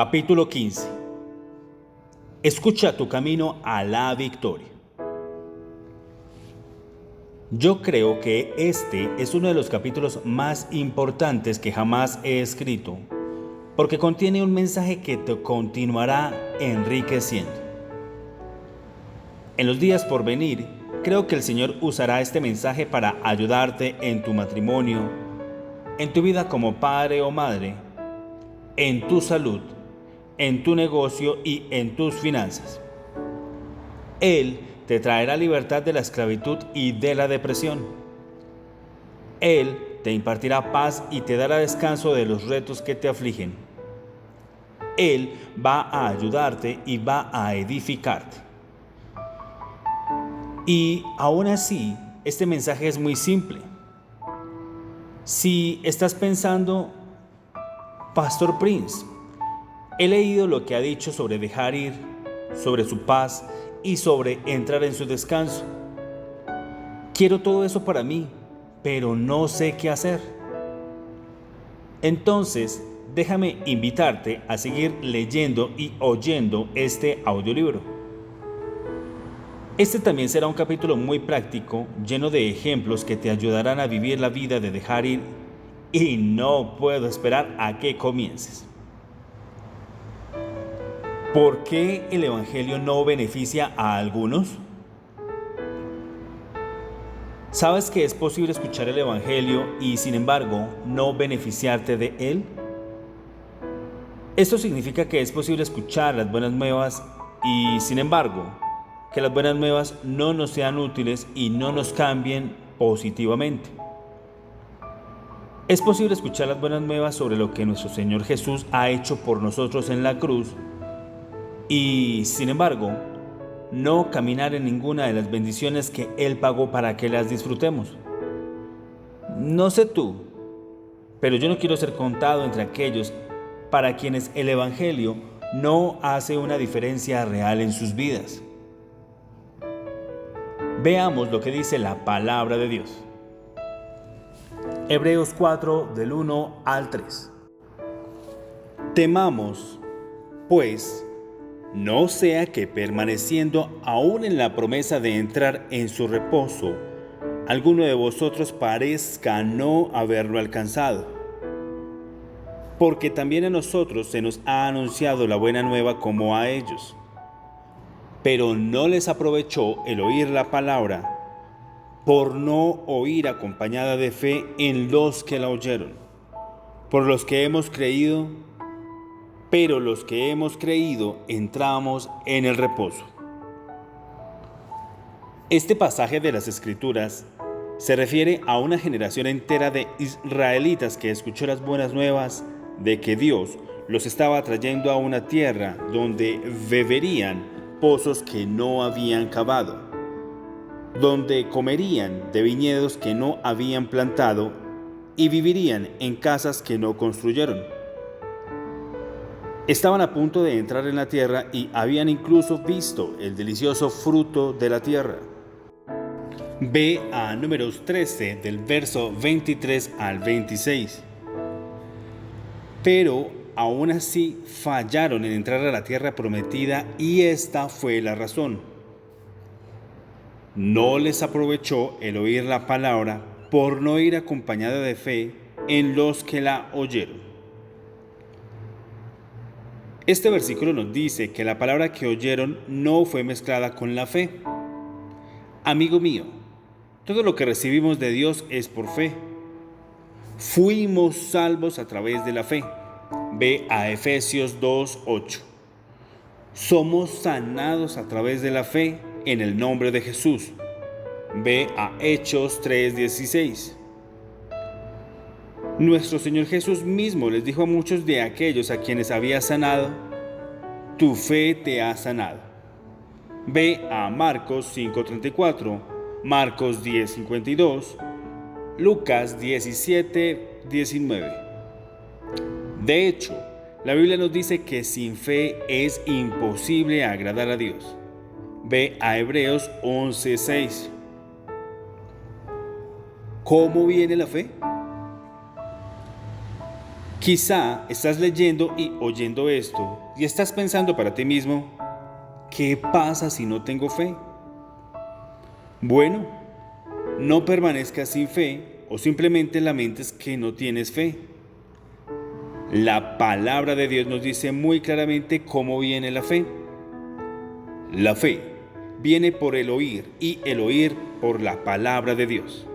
Capítulo 15. Escucha tu camino a la victoria. Yo creo que este es uno de los capítulos más importantes que jamás he escrito, porque contiene un mensaje que te continuará enriqueciendo. En los días por venir, creo que el Señor usará este mensaje para ayudarte en tu matrimonio, en tu vida como padre o madre, en tu salud, en tu negocio y en tus finanzas. Él te traerá libertad de la esclavitud y de la depresión. Él te impartirá paz y te dará descanso de los retos que te afligen. Él va a ayudarte y va a edificarte. Y aún así, este mensaje es muy simple. Si estás pensando, Pastor Prince, he leído lo que ha dicho sobre dejar ir, sobre su paz y sobre entrar en su descanso. Quiero todo eso para mí, pero no sé qué hacer. Entonces, déjame invitarte a seguir leyendo y oyendo este audiolibro. Este también será un capítulo muy práctico, lleno de ejemplos que te ayudarán a vivir la vida de dejar ir, y no puedo esperar a que comiences. ¿Por qué el Evangelio no beneficia a algunos? ¿Sabes que es posible escuchar el Evangelio y, sin embargo, no beneficiarte de él? Esto significa que es posible escuchar las buenas nuevas y, sin embargo, que las buenas nuevas no nos sean útiles y no nos cambien positivamente. Es posible escuchar las buenas nuevas sobre lo que nuestro Señor Jesús ha hecho por nosotros en la cruz y, sin embargo, no caminar en ninguna de las bendiciones que Él pagó para que las disfrutemos. No sé tú, pero yo no quiero ser contado entre aquellos para quienes el Evangelio no hace una diferencia real en sus vidas. Veamos lo que dice la palabra de Dios. Hebreos 4, del 1 al 3. Temamos, pues, no sea que permaneciendo aún en la promesa de entrar en su reposo, alguno de vosotros parezca no haberlo alcanzado. Porque también a nosotros se nos ha anunciado la buena nueva como a ellos. Pero no les aprovechó el oír la palabra, por no oír acompañada de fe en los que la oyeron. Por los que hemos creído, pero los que hemos creído entramos en el reposo. Este pasaje de las Escrituras se refiere a una generación entera de israelitas que escuchó las buenas nuevas de que Dios los estaba trayendo a una tierra donde beberían pozos que no habían cavado, donde comerían de viñedos que no habían plantado y vivirían en casas que no construyeron. Estaban a punto de entrar en la tierra y habían incluso visto el delicioso fruto de la tierra. Ve a Números 13 del verso 23 al 26. Pero aún así fallaron en entrar a la tierra prometida y esta fue la razón. No les aprovechó el oír la palabra por no ir acompañada de fe en los que la oyeron. Este versículo nos dice que la palabra que oyeron no fue mezclada con la fe. Amigo mío, todo lo que recibimos de Dios es por fe. Fuimos salvos a través de la fe. Ve a Efesios 2:8. Somos sanados a través de la fe en el nombre de Jesús. Ve a Hechos 3:16. Nuestro Señor Jesús mismo les dijo a muchos de aquellos a quienes había sanado: tu fe te ha sanado. Ve a Marcos 5:34, Marcos 10:52, Lucas 17:19. De hecho, la Biblia nos dice que sin fe es imposible agradar a Dios. Ve a Hebreos 11:6. ¿Cómo viene la fe? Quizá estás leyendo y oyendo esto y estás pensando para ti mismo, ¿qué pasa si no tengo fe? Bueno, no permanezcas sin fe o simplemente lamentes que no tienes fe. La palabra de Dios nos dice muy claramente cómo viene la fe. La fe viene por el oír y el oír por la palabra de Dios.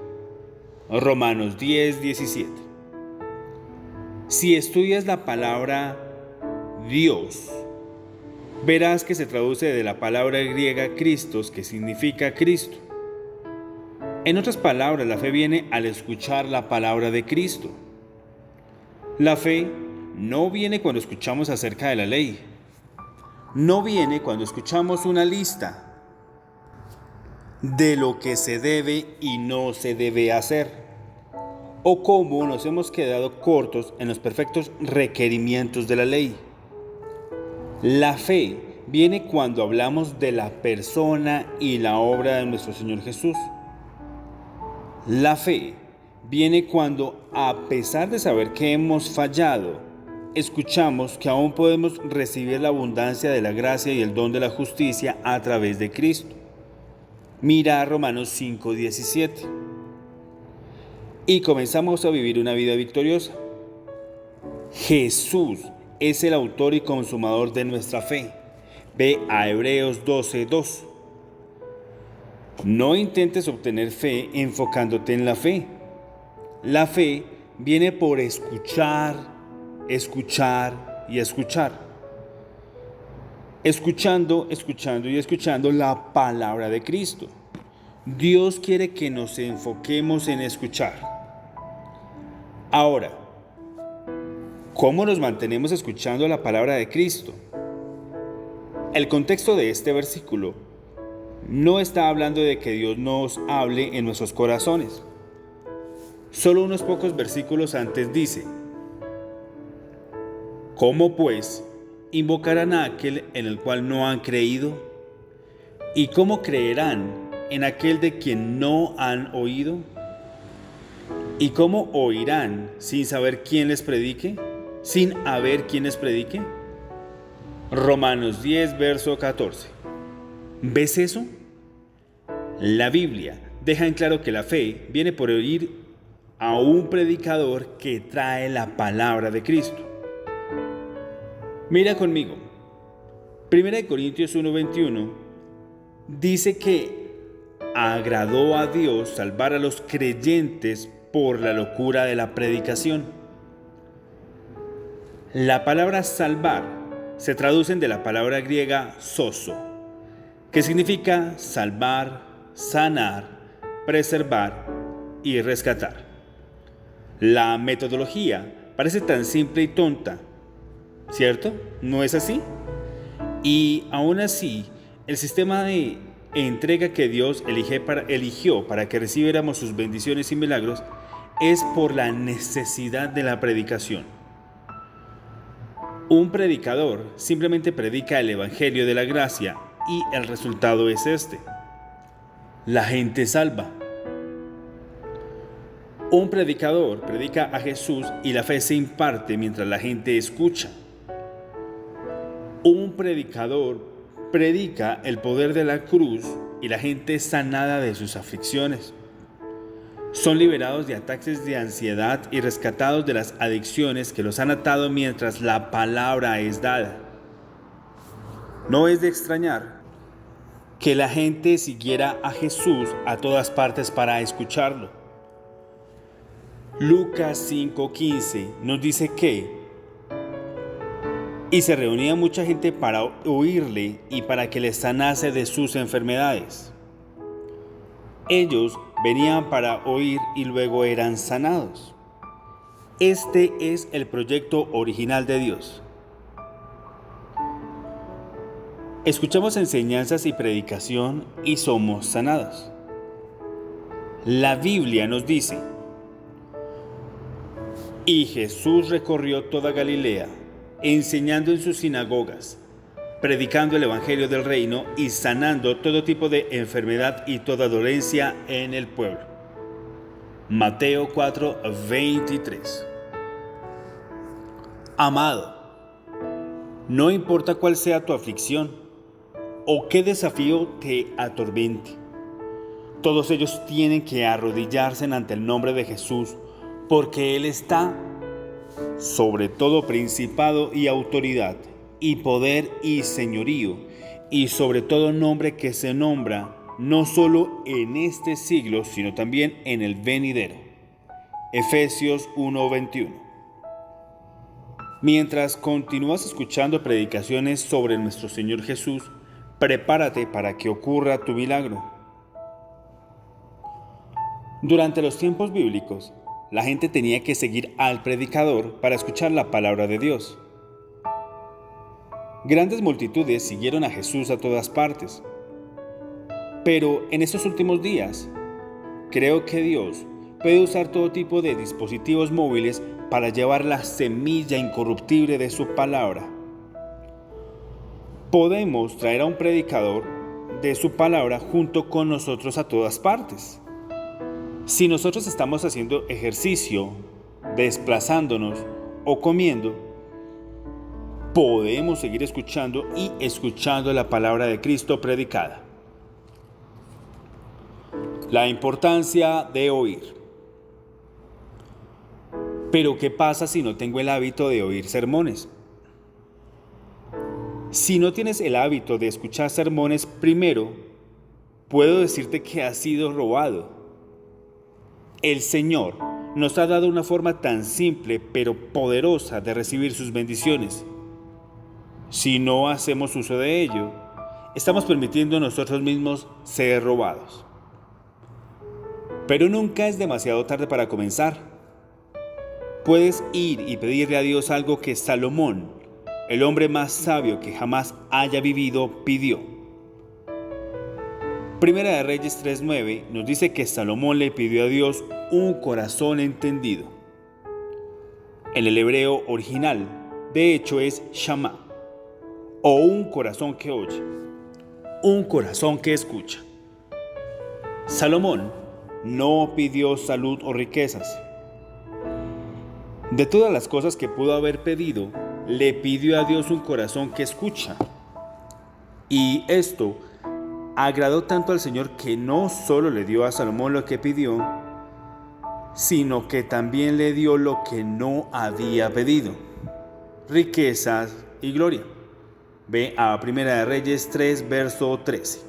Romanos 10:17. Si estudias la palabra Dios, verás que se traduce de la palabra griega Christos, que significa Cristo. En otras palabras, la fe viene al escuchar la palabra de Cristo. La fe no viene cuando escuchamos acerca de la ley. No viene cuando escuchamos una lista de lo que se debe y no se debe hacer, o cómo nos hemos quedado cortos en los perfectos requerimientos de la ley. La fe viene cuando hablamos de la persona y la obra de nuestro Señor Jesús. La fe viene cuando, a pesar de saber que hemos fallado, escuchamos que aún podemos recibir la abundancia de la gracia y el don de la justicia a través de Cristo. Mira Romanos 5:17. Y comenzamos a vivir una vida victoriosa. Jesús es el autor y consumador de nuestra fe. Ve a Hebreos 12:2. No intentes obtener fe enfocándote en la fe. La fe viene por escuchar, escuchar y escuchar. Escuchando y escuchando la palabra de Cristo. Dios quiere que nos enfoquemos en escuchar. Ahora, ¿cómo nos mantenemos escuchando la palabra de Cristo? El contexto de este versículo no está hablando de que Dios nos hable en nuestros corazones. Solo unos pocos versículos antes dice: ¿cómo pues invocarán a aquel en el cual no han creído? ¿Y cómo creerán en aquel de quien no han oído? ¿Y cómo oirán sin saber quién les predique? ¿Sin haber quien les predique? Romanos 10, verso 14. ¿Ves eso? La Biblia deja en claro que la fe viene por oír a un predicador que trae la palabra de Cristo. Mira conmigo. 1 Corintios 1:21 dice que agradó a Dios salvar a los creyentes por la locura de la predicación. La palabra salvar se traduce de la palabra griega sozo, que significa salvar, sanar, preservar y rescatar. La metodología parece tan simple y tonta, ¿cierto? ¿No es así? Y aún así, el sistema de entrega que Dios eligió para que recibiéramos sus bendiciones y milagros es por la necesidad de la predicación. Un predicador simplemente predica el evangelio de la gracia y el resultado es este: la gente salva. Un predicador predica a Jesús y la fe se imparte mientras la gente escucha. Un predicador predica el poder de la cruz y la gente es sanada de sus aflicciones. Son liberados de ataques de ansiedad y rescatados de las adicciones que los han atado mientras la palabra es dada. No es de extrañar que la gente siguiera a Jesús a todas partes para escucharlo. Lucas 5:15 nos dice que y se reunía mucha gente para oírle y para que les sanase de sus enfermedades. Ellos venían para oír y luego eran sanados. Este es el proyecto original de Dios. Escuchamos enseñanzas y predicación y somos sanados. La Biblia nos dice: y Jesús recorrió toda Galilea, enseñando en sus sinagogas, predicando el evangelio del reino y sanando todo tipo de enfermedad y toda dolencia en el pueblo. Mateo 4:23. Amado, no importa cuál sea tu aflicción o qué desafío te atormente, todos ellos tienen que arrodillarse ante el nombre de Jesús, porque Él está sobre todo principado y autoridad, y poder y señorío, y sobre todo nombre que se nombra no solo en este siglo, sino también en el venidero. Efesios 1:21. Mientras continúas escuchando predicaciones sobre nuestro Señor Jesús, prepárate para que ocurra tu milagro. Durante los tiempos bíblicos, la gente tenía que seguir al predicador para escuchar la palabra de Dios. Grandes multitudes siguieron a Jesús a todas partes. Pero en estos últimos días, creo que Dios puede usar todo tipo de dispositivos móviles para llevar la semilla incorruptible de su palabra. Podemos traer a un predicador de su palabra junto con nosotros a todas partes. Si nosotros estamos haciendo ejercicio, desplazándonos o comiendo, podemos seguir escuchando y escuchando la palabra de Cristo predicada. La importancia de oír. Pero ¿qué pasa si no tengo el hábito de oír sermones? Si no tienes el hábito de escuchar sermones primero, puedo decirte que has sido robado. El Señor nos ha dado una forma tan simple pero poderosa de recibir sus bendiciones. Si no hacemos uso de ello, estamos permitiendo a nosotros mismos ser robados. Pero nunca es demasiado tarde para comenzar. Puedes ir y pedirle a Dios algo que Salomón, el hombre más sabio que jamás haya vivido, pidió. Primera de Reyes 3:9 nos dice que Salomón le pidió a Dios un corazón entendido. En el hebreo original, de hecho, es shama, o un corazón que oye, un corazón que escucha. Salomón no pidió salud o riquezas. De todas las cosas que pudo haber pedido, le pidió a Dios un corazón que escucha. Y esto agradó tanto al Señor que no solo le dio a Salomón lo que pidió, sino que también le dio lo que no había pedido: riquezas y gloria. Ve a Primera de Reyes 3, verso 13.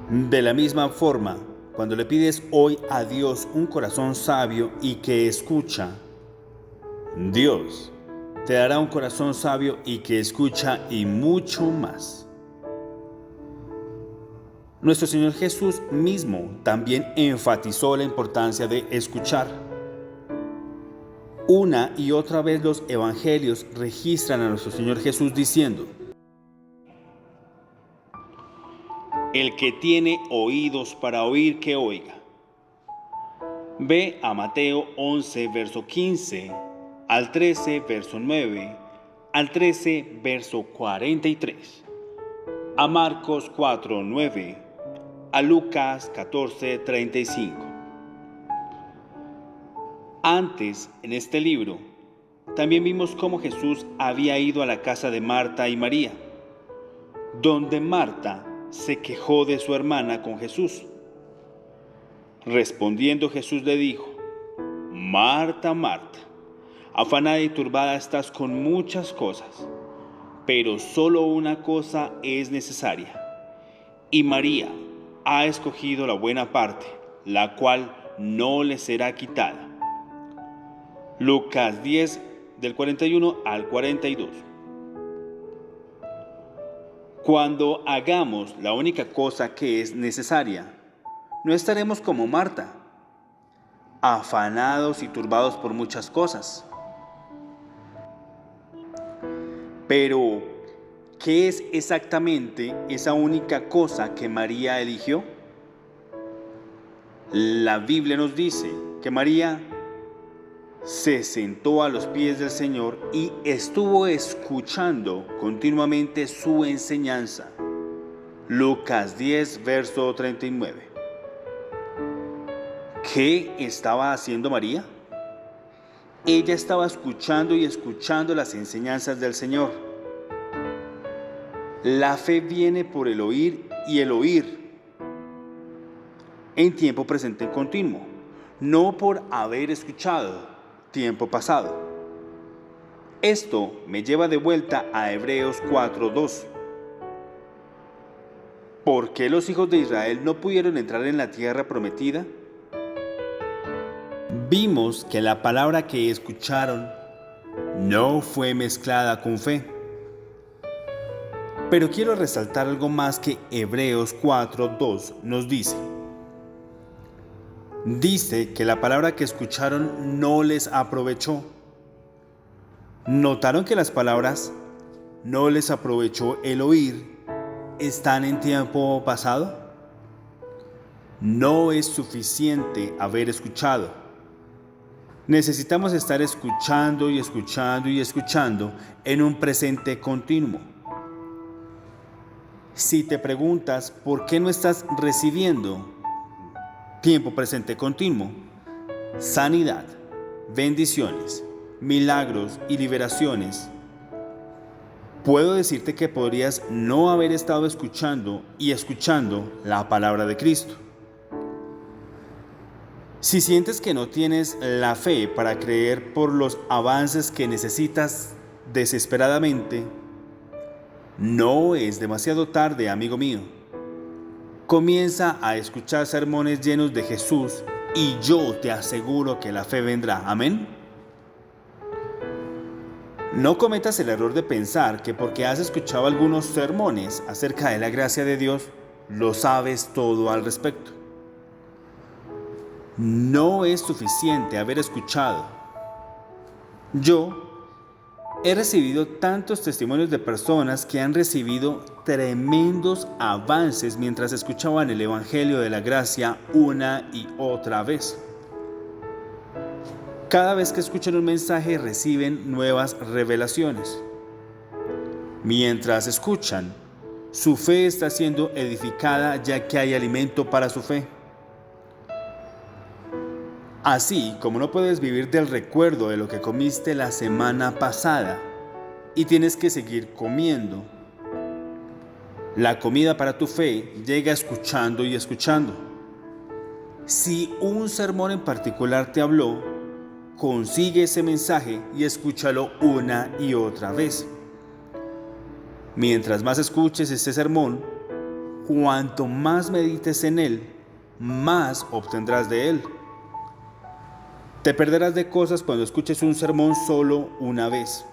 De la misma forma, cuando le pides hoy a Dios un corazón sabio y que escucha, Dios te dará un corazón sabio y que escucha y mucho más. Nuestro Señor Jesús mismo también enfatizó la importancia de escuchar. Una y otra vez los evangelios registran a nuestro Señor Jesús diciendo: el que tiene oídos para oír, que oiga. Ve a Mateo 11, verso 15, al 13, verso 9, al 13, verso 43, a Marcos 4, 9, a Lucas 14, 35. Antes, en este libro, también vimos cómo Jesús había ido a la casa de Marta y María, donde Marta se quejó de su hermana con Jesús. Respondiendo, Jesús le dijo: Marta, Marta, afanada y turbada estás con muchas cosas, pero solo una cosa es necesaria, y María ha escogido la buena parte, la cual no le será quitada. Lucas 10, del 41 al 42. Cuando hagamos la única cosa que es necesaria, no estaremos como Marta, afanados y turbados por muchas cosas. Pero, ¿qué es exactamente esa única cosa que María eligió? La Biblia nos dice que María se sentó a los pies del Señor y estuvo escuchando continuamente su enseñanza. Lucas 10, verso 39. ¿Qué estaba haciendo María? Ella estaba escuchando y escuchando las enseñanzas del Señor. La fe viene por el oír y el oír en tiempo presente continuo, no por haber escuchado tiempo pasado. Esto me lleva de vuelta a Hebreos 4:2. ¿Por qué los hijos de Israel no pudieron entrar en la tierra prometida? Vimos que la palabra que escucharon no fue mezclada con fe. Pero quiero resaltar algo más que Hebreos 4:2 nos dice. Dice que la palabra que escucharon no les aprovechó. ¿Notaron que las palabras no les aprovechó el oír están en tiempo pasado? No es suficiente haber escuchado. Necesitamos estar escuchando y escuchando y escuchando en un presente continuo. Si te preguntas por qué no estás recibiendo tiempo presente continuo, sanidad, bendiciones, milagros y liberaciones, puedo decirte que podrías no haber estado escuchando y escuchando la palabra de Cristo. Si sientes que no tienes la fe para creer por los avances que necesitas desesperadamente, no es demasiado tarde, amigo mío. Comienza a escuchar sermones llenos de Jesús y yo te aseguro que la fe vendrá. Amén. No cometas el error de pensar que porque has escuchado algunos sermones acerca de la gracia de Dios, lo sabes todo al respecto. No es suficiente haber escuchado. Yo he recibido tantos testimonios de personas que han recibido tremendos avances mientras escuchaban el Evangelio de la Gracia una y otra vez. Cada vez que escuchan un mensaje reciben nuevas revelaciones. Mientras escuchan, su fe está siendo edificada ya que hay alimento para su fe. Así como no puedes vivir del recuerdo de lo que comiste la semana pasada y tienes que seguir comiendo, la comida para tu fe llega escuchando y escuchando. Si un sermón en particular te habló, consigue ese mensaje y escúchalo una y otra vez. Mientras más escuches este sermón, cuanto más medites en él, más obtendrás de él. Te perderás de cosas cuando escuches un sermón solo una vez.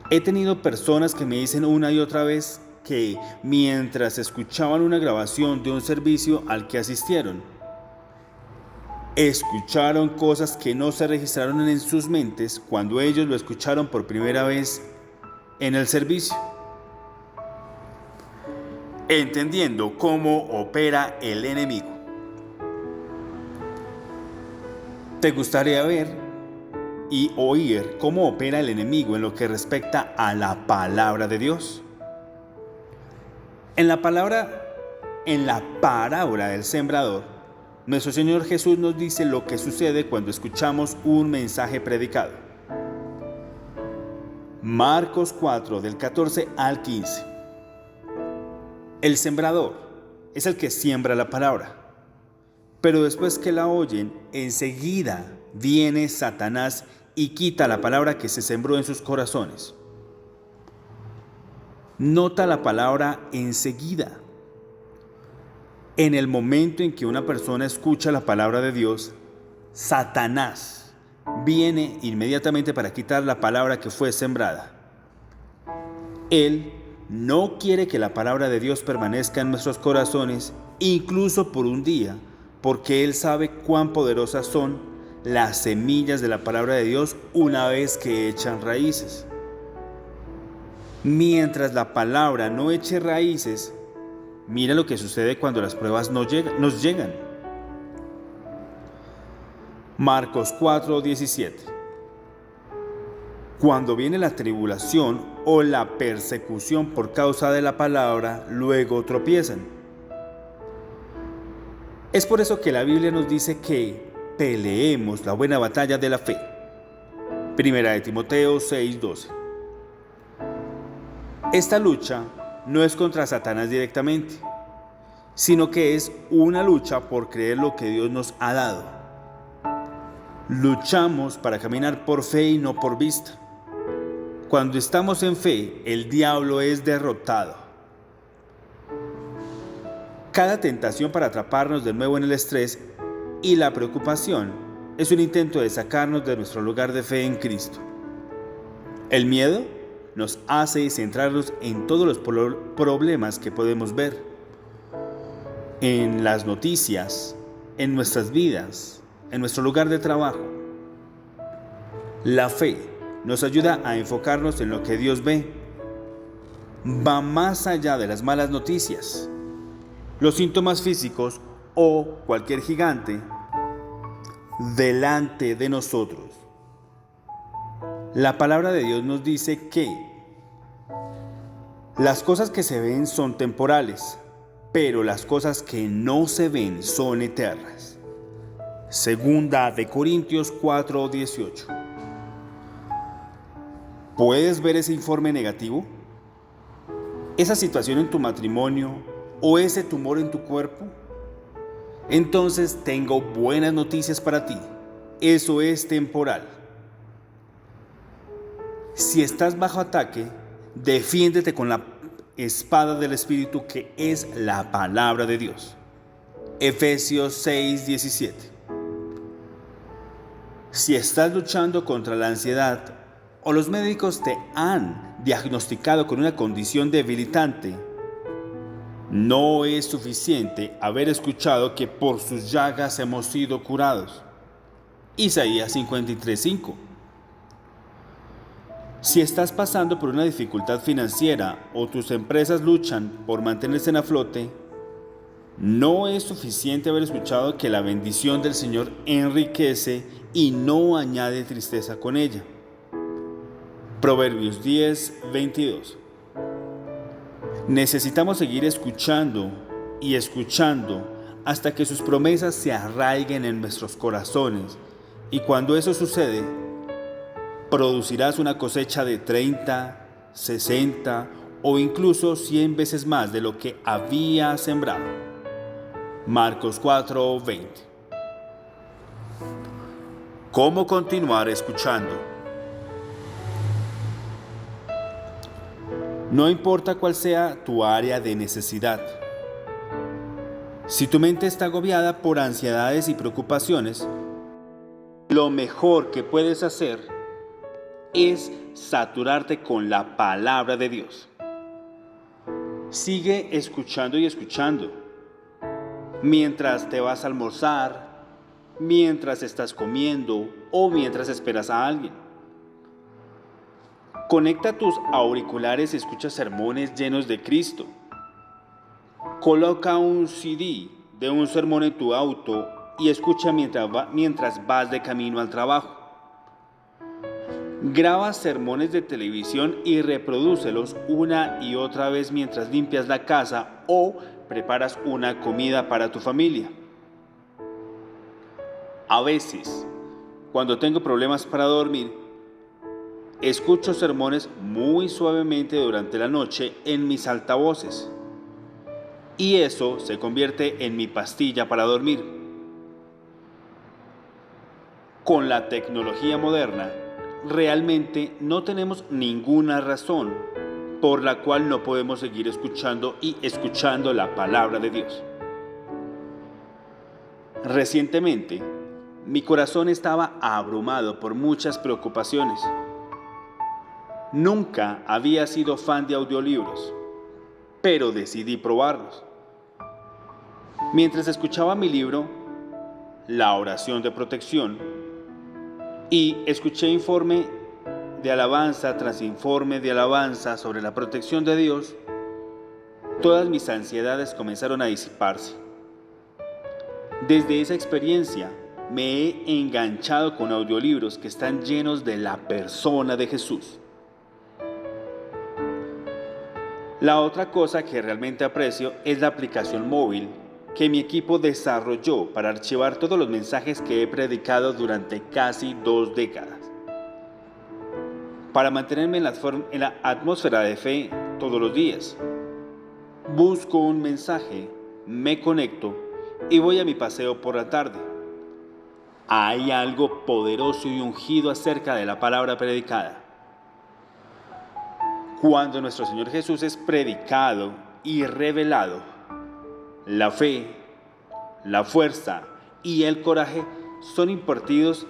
He tenido personas que me dicen una y otra vez que mientras escuchaban una grabación de un servicio al que asistieron, escucharon cosas que no se registraron en sus mentes cuando ellos lo escucharon por primera vez en el servicio. Entendiendo cómo opera el enemigo. ¿Te gustaría ver y oír cómo opera el enemigo en lo que respecta a la palabra de Dios? En la parábola del sembrador, nuestro Señor Jesús nos dice lo que sucede cuando escuchamos un mensaje predicado. Marcos 4, del 14 al 15. El sembrador es el que siembra la palabra. Pero después que la oyen, enseguida viene Satanás y quita la palabra que se sembró en sus corazones. Nota la palabra enseguida. En el momento en que una persona escucha la palabra de Dios, Satanás viene inmediatamente para quitar la palabra que fue sembrada. Él no quiere que la palabra de Dios permanezca en nuestros corazones, incluso por un día, porque Él sabe cuán poderosas son las semillas de la palabra de Dios una vez que echan raíces. Mientras la palabra no eche raíces, mira lo que sucede cuando las pruebas nos llegan. Marcos 4:17. Cuando viene la tribulación o la persecución por causa de la palabra, luego tropiezan. Es por eso que la Biblia nos dice que peleemos la buena batalla de la fe. Primera de Timoteo 6:12. Esta lucha no es contra Satanás directamente, sino que es una lucha por creer lo que Dios nos ha dado. Luchamos para caminar por fe y no por vista. Cuando estamos en fe, el diablo es derrotado. Cada tentación para atraparnos de nuevo en el estrés y la preocupación es un intento de sacarnos de nuestro lugar de fe en Cristo. El miedo nos hace centrarnos en todos los problemas que podemos ver, en las noticias, en nuestras vidas, en nuestro lugar de trabajo. La fe nos ayuda a enfocarnos en lo que Dios ve. Va más allá de las malas noticias, los síntomas físicos o cualquier gigante delante de nosotros. La palabra de Dios nos dice que las cosas que se ven son temporales, pero las cosas que no se ven son eternas. Segunda de Corintios 4:18. ¿Puedes ver ese informe negativo? ¿Esa situación en tu matrimonio o ese tumor en tu cuerpo? Entonces tengo buenas noticias para ti. Eso es temporal. Si estás bajo ataque, defiéndete con la espada del Espíritu, que es la palabra de Dios. Efesios 6:17. Si estás luchando contra la ansiedad o los médicos te han diagnosticado con una condición debilitante, no es suficiente haber escuchado que por sus llagas hemos sido curados. Isaías 53:5. Si estás pasando por una dificultad financiera o tus empresas luchan por mantenerse a flote, no es suficiente haber escuchado que la bendición del Señor enriquece y no añade tristeza con ella. Proverbios 10:22. Necesitamos seguir escuchando y escuchando hasta que sus promesas se arraiguen en nuestros corazones, y cuando eso sucede, producirás una cosecha de 30, 60 o incluso 100 veces más de lo que había sembrado. Marcos 4:20. ¿Cómo continuar escuchando? No importa cuál sea tu área de necesidad. Si tu mente está agobiada por ansiedades y preocupaciones, lo mejor que puedes hacer es saturarte con la palabra de Dios. Sigue escuchando y escuchando. Mientras te vas a almorzar, mientras estás comiendo o mientras esperas a alguien. Conecta tus auriculares y escucha sermones llenos de Cristo. Coloca un CD de un sermón en tu auto y escucha mientras vas de camino al trabajo. Graba sermones de televisión y reprodúcelos una y otra vez mientras limpias la casa o preparas una comida para tu familia. A veces, cuando tengo problemas para dormir, escucho sermones muy suavemente durante la noche en mis altavoces, y eso se convierte en mi pastilla para dormir. Con la tecnología moderna, realmente no tenemos ninguna razón por la cual no podemos seguir escuchando y escuchando la palabra de Dios. Recientemente, mi corazón estaba abrumado por muchas preocupaciones. Nunca había sido fan de audiolibros, pero decidí probarlos. Mientras escuchaba mi libro, La oración de protección, y escuché informe de alabanza tras informe de alabanza sobre la protección de Dios, todas mis ansiedades comenzaron a disiparse. Desde esa experiencia me he enganchado con audiolibros que están llenos de la persona de Jesús. La otra cosa que realmente aprecio es la aplicación móvil que mi equipo desarrolló para archivar todos los mensajes que he predicado durante casi 2 décadas. Para mantenerme en la atmósfera de fe todos los días. Busco un mensaje, me conecto y voy a mi paseo por la tarde. Hay algo poderoso y ungido acerca de la palabra predicada. Cuando nuestro Señor Jesús es predicado y revelado, la fe, la fuerza y el coraje son impartidos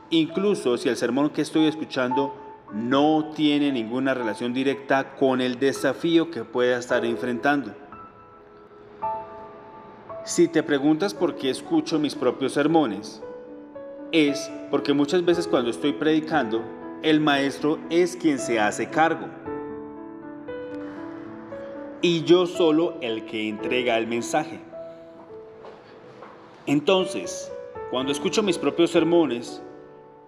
incluso si el sermón que estoy escuchando no tiene ninguna relación directa con el desafío que pueda estar enfrentando. Si te preguntas por qué escucho mis propios sermones, es porque muchas veces cuando estoy predicando, el maestro es quien se hace cargo. Y yo solo el que entrega el mensaje. Entonces, cuando escucho mis propios sermones,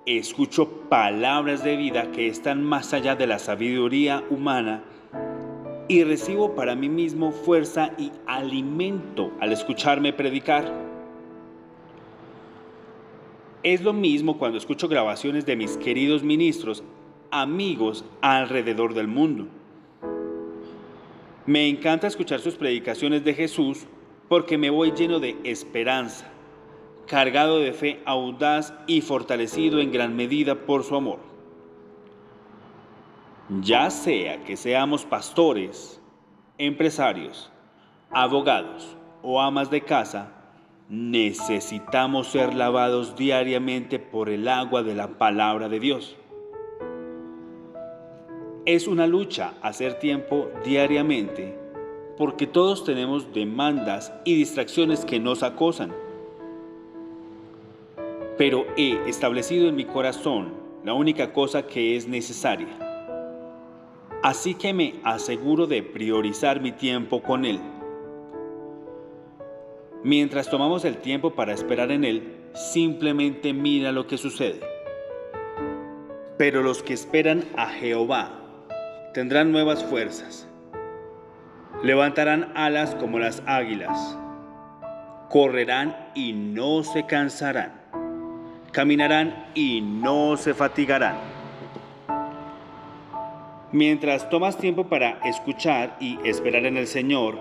escucho palabras de vida que están más allá de la sabiduría humana y recibo para mí mismo fuerza y alimento al escucharme predicar. Es lo mismo cuando escucho grabaciones de mis queridos ministros, amigos alrededor del mundo. Me encanta escuchar sus predicaciones de Jesús porque me voy lleno de esperanza, cargado de fe audaz y fortalecido en gran medida por su amor. Ya sea que seamos pastores, empresarios, abogados o amas de casa, necesitamos ser lavados diariamente por el agua de la palabra de Dios. Es una lucha hacer tiempo diariamente porque todos tenemos demandas y distracciones que nos acosan. Pero he establecido en mi corazón la única cosa que es necesaria. Así que me aseguro de priorizar mi tiempo con Él. Mientras tomamos el tiempo para esperar en Él, simplemente mira lo que sucede. Pero los que esperan a Jehová tendrán nuevas fuerzas. Levantarán alas como las águilas. Correrán y no se cansarán. Caminarán y no se fatigarán. Mientras tomas tiempo para escuchar y esperar en el Señor,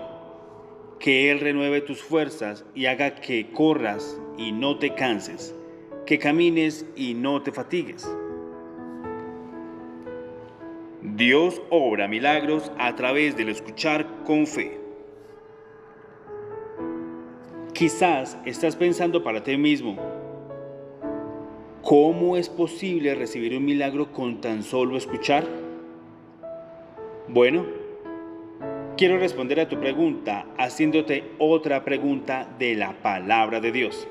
que Él renueve tus fuerzas y haga que corras y no te canses, que camines y no te fatigues. Dios obra milagros a través del escuchar con fe. Quizás estás pensando para ti mismo, ¿cómo es posible recibir un milagro con tan solo escuchar? Bueno, quiero responder a tu pregunta haciéndote otra pregunta de la palabra de Dios.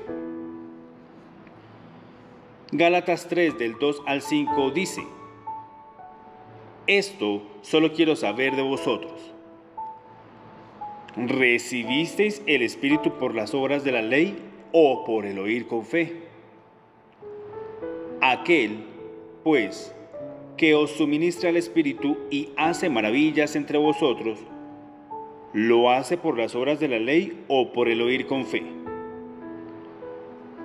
Gálatas 3 del 2 al 5 dice: Esto solo quiero saber de vosotros. ¿Recibisteis el Espíritu por las obras de la ley o por el oír con fe? Aquel, pues, que os suministra el Espíritu y hace maravillas entre vosotros, ¿lo hace por las obras de la ley o por el oír con fe?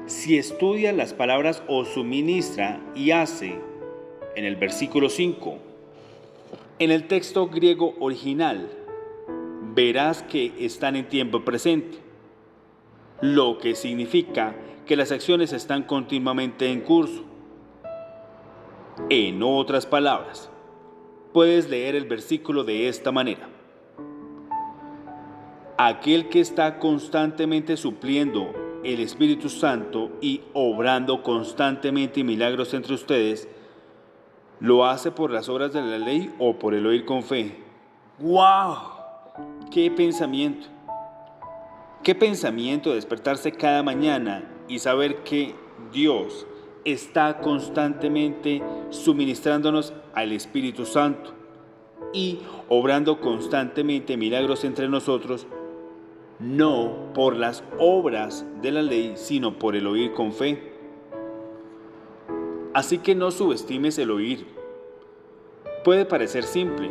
Si estudia las palabras os suministra y hace, en el versículo 5, en el texto griego original, verás que están en tiempo presente, lo que significa que las acciones están continuamente en curso. En otras palabras, puedes leer el versículo de esta manera: aquel que está constantemente supliendo el Espíritu Santo y obrando constantemente milagros entre ustedes, ¿lo hace por las obras de la ley o por el oír con fe? ¡Wow! ¡Qué pensamiento! ¡Qué pensamiento despertarse cada mañana y saber que Dios está constantemente suministrándonos al Espíritu Santo y obrando constantemente milagros entre nosotros, no por las obras de la ley, sino por el oír con fe? Así que no subestimes el oír. Puede parecer simple,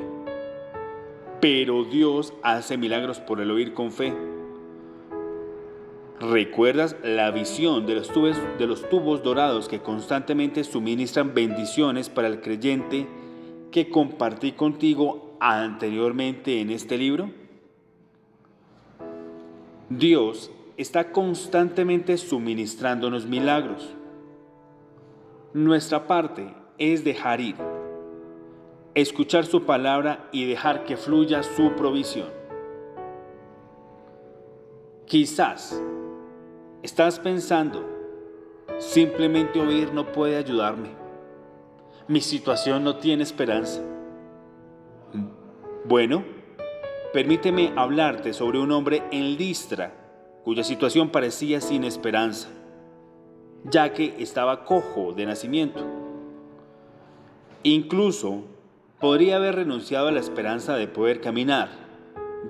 pero Dios hace milagros por el oír con fe. ¿Recuerdas la visión de los tubos dorados que constantemente suministran bendiciones para el creyente que compartí contigo anteriormente en este libro? Dios está constantemente suministrándonos milagros. Nuestra parte es dejar ir, escuchar su palabra y dejar que fluya su provisión. Quizás estás pensando, simplemente oír no puede ayudarme. Mi situación no tiene esperanza. Bueno, permíteme hablarte sobre un hombre en Listra, cuya situación parecía sin esperanza, ya que estaba cojo de nacimiento. Incluso podría haber renunciado a la esperanza de poder caminar,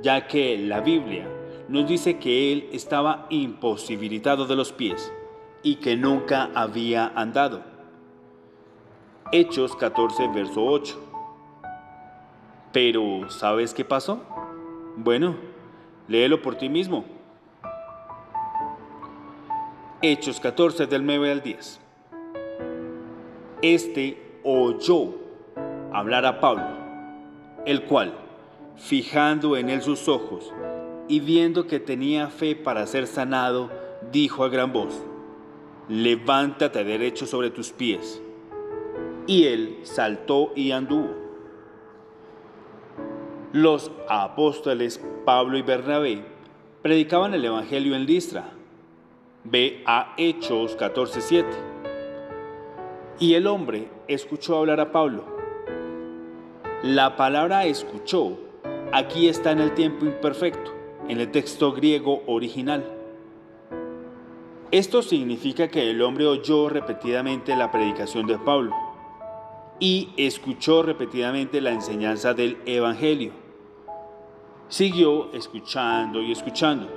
ya que la Biblia nos dice que él estaba imposibilitado de los pies y que nunca había andado. Hechos 14, verso 8. Pero, ¿sabes qué pasó? Bueno, léelo por ti mismo. Hechos 14, del 9 al 10. Este oyó hablar a Pablo, el cual, fijando en él sus ojos y viendo que tenía fe para ser sanado, dijo a gran voz: levántate derecho sobre tus pies. Y él saltó y anduvo. Los apóstoles Pablo y Bernabé predicaban el evangelio en Listra. Ve a Hechos 14:7. Y el hombre escuchó hablar a Pablo. La palabra escuchó aquí está en el tiempo imperfecto, en el texto griego original. Esto significa que el hombre oyó repetidamente la predicación de Pablo y escuchó repetidamente la enseñanza del evangelio. Siguió escuchando y escuchando.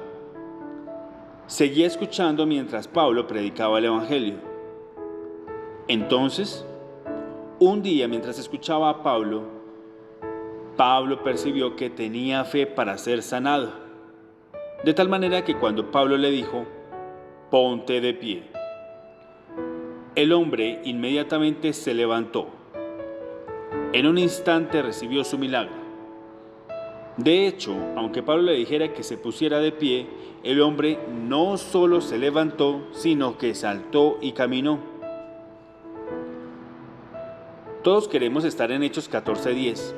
Seguía escuchando mientras Pablo predicaba el evangelio. Entonces, un día mientras escuchaba a Pablo percibió que tenía fe para ser sanado. De tal manera que cuando Pablo le dijo: ponte de pie, el hombre inmediatamente se levantó. En un instante recibió su milagro. De hecho, aunque Pablo le dijera que se pusiera de pie, el hombre no solo se levantó, sino que saltó y caminó. Todos queremos estar en Hechos 14:10,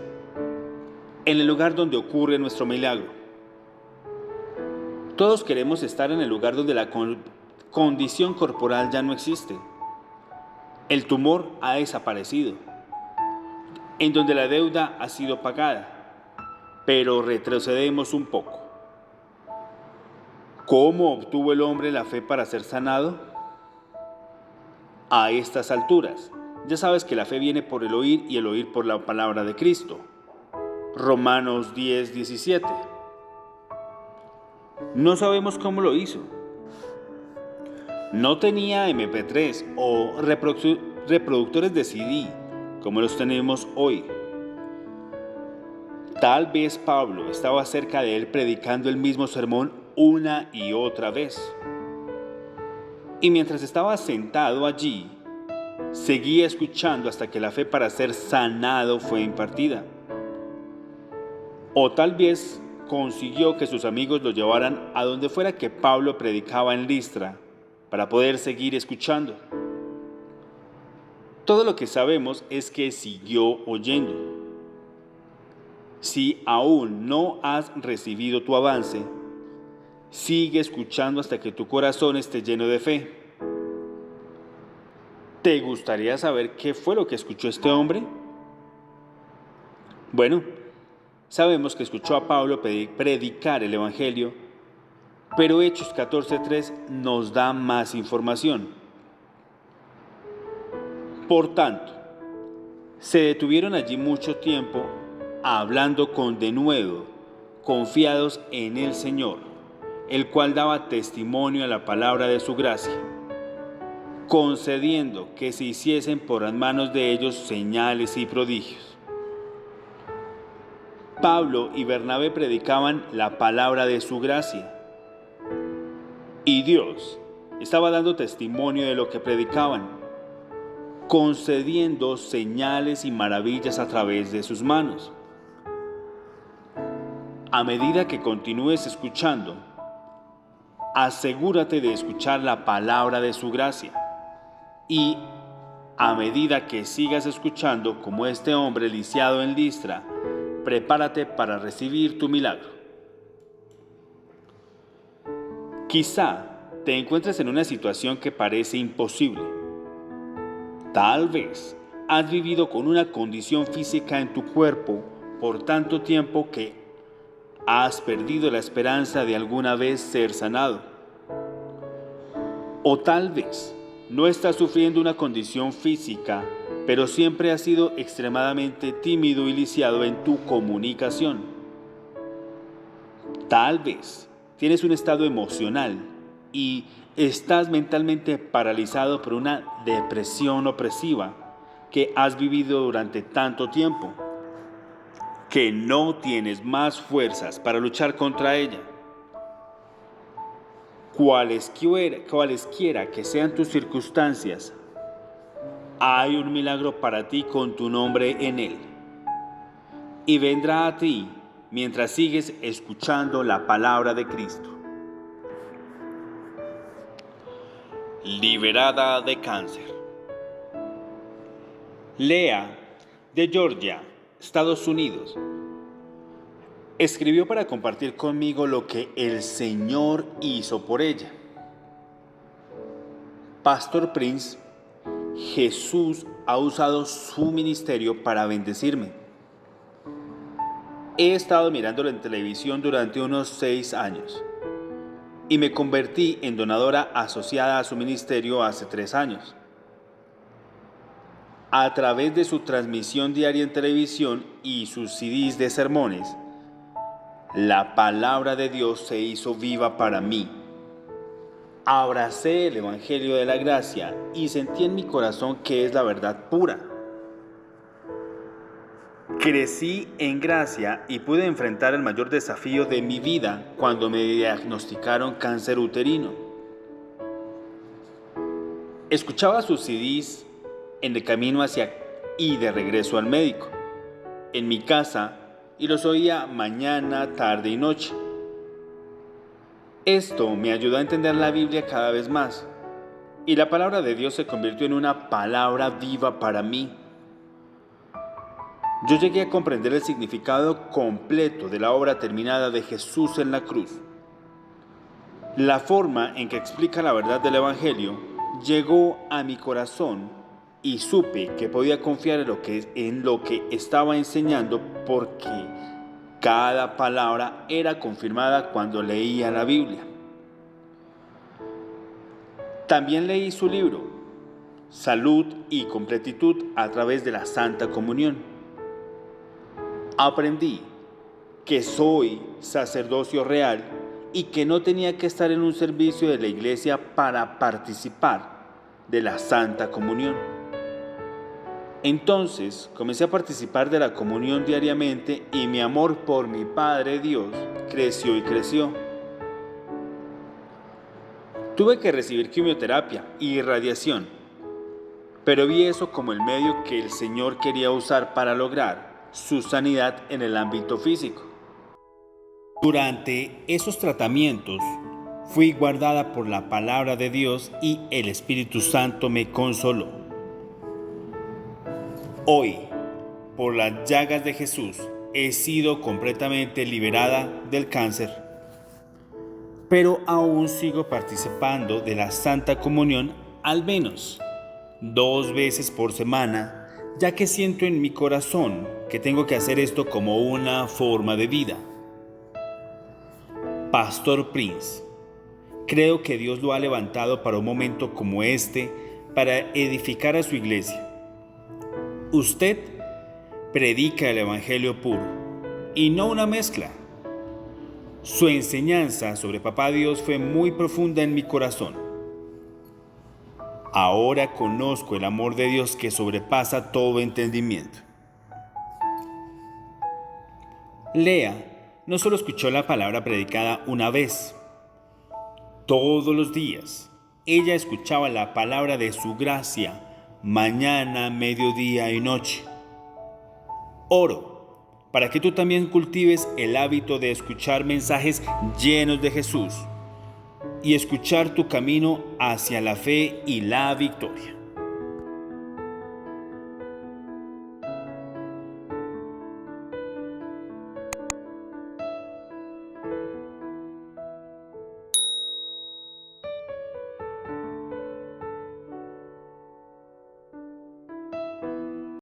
en el lugar donde ocurre nuestro milagro. Todos queremos estar en el lugar donde la condición corporal ya no existe. El tumor ha desaparecido, en donde la deuda ha sido pagada. Pero retrocedemos un poco. ¿Cómo obtuvo el hombre la fe para ser sanado? A estas alturas, ya sabes que la fe viene por el oír y el oír por la palabra de Cristo. Romanos 10:17. No sabemos cómo lo hizo. No tenía MP3 o reproductores de CD como los tenemos hoy. Tal vez Pablo estaba cerca de él predicando el mismo sermón una y otra vez. Y mientras estaba sentado allí, seguía escuchando hasta que la fe para ser sanado fue impartida. O tal vez consiguió que sus amigos lo llevaran a donde fuera que Pablo predicaba en Listra para poder seguir escuchando. Todo lo que sabemos es que siguió oyendo. Si aún no has recibido tu avance, sigue escuchando hasta que tu corazón esté lleno de fe. ¿Te gustaría saber qué fue lo que escuchó este hombre? Bueno, sabemos que escuchó a Pablo predicar el evangelio, pero Hechos 14:3 nos da más información. Por tanto, se detuvieron allí mucho tiempo hablando con denuedo, confiados en el Señor, el cual daba testimonio a la palabra de su gracia, concediendo que se hiciesen por las manos de ellos señales y prodigios. Pablo y Bernabé predicaban la palabra de su gracia. Y Dios estaba dando testimonio de lo que predicaban, concediendo señales y maravillas a través de sus manos. A medida que continúes escuchando, asegúrate de escuchar la palabra de su gracia. Y a medida que sigas escuchando como este hombre lisiado en Listra, prepárate para recibir tu milagro. Quizá te encuentres en una situación que parece imposible. Tal vez has vivido con una condición física en tu cuerpo por tanto tiempo que has perdido la esperanza de alguna vez ser sanado. O tal vez no estás sufriendo una condición física, pero siempre has sido extremadamente tímido y lisiado en tu comunicación. Tal vez tienes un estado emocional y estás mentalmente paralizado por una depresión opresiva que has vivido durante tanto tiempo, que no tienes más fuerzas para luchar contra ella. Cualesquiera que sean tus circunstancias, hay un milagro para ti con tu nombre en él. Y vendrá a ti mientras sigues escuchando la palabra de Cristo. Liberada de cáncer. Lea, de Georgia, Estados Unidos, escribió para compartir conmigo lo que el Señor hizo por ella. Pastor Prince, Jesús ha usado su ministerio para bendecirme. He estado mirándolo en televisión durante unos 6 años y me convertí en donadora asociada a su ministerio hace 3 años. A través de su transmisión diaria en televisión y sus CDs de sermones, la palabra de Dios se hizo viva para mí. Abracé el Evangelio de la Gracia y sentí en mi corazón que es la verdad pura. Crecí en gracia y pude enfrentar el mayor desafío de mi vida cuando me diagnosticaron cáncer uterino. Escuchaba sus CDs en el camino hacia y de regreso al médico, en mi casa, y los oía mañana, tarde y noche. Esto me ayudó a entender la Biblia cada vez más, y la palabra de Dios se convirtió en una palabra viva para mí. Yo llegué a comprender el significado completo de la obra terminada de Jesús en la cruz. La forma en que explica la verdad del Evangelio llegó a mi corazón y supe que podía confiar en lo que estaba enseñando porque cada palabra era confirmada cuando leía la Biblia. También leí su libro, Salud y Completitud a través de la Santa Comunión. Aprendí que soy sacerdocio real y que no tenía que estar en un servicio de la iglesia para participar de la Santa Comunión. Entonces comencé a participar de la comunión diariamente y mi amor por mi Padre Dios creció y creció. Tuve que recibir quimioterapia y radiación, pero vi eso como el medio que el Señor quería usar para lograr su sanidad en el ámbito físico. Durante esos tratamientos fui guardada por la palabra de Dios y el Espíritu Santo me consoló. Hoy, por las llagas de Jesús, he sido completamente liberada del cáncer, pero aún sigo participando de la Santa Comunión al menos 2 veces por semana, ya que siento en mi corazón que tengo que hacer esto como una forma de vida. Pastor Prince, creo que Dios lo ha levantado para un momento como este para edificar a su iglesia. Usted predica el Evangelio puro y no una mezcla. Su enseñanza sobre Papá Dios fue muy profunda en mi corazón. Ahora conozco el amor de Dios que sobrepasa todo entendimiento. Lea no solo escuchó la palabra predicada una vez, Todos los días, ella escuchaba la palabra de su gracia, mañana, mediodía y noche. Oro para que tú también cultives el hábito de escuchar mensajes llenos de Jesús y escuchar tu camino hacia la fe y la victoria.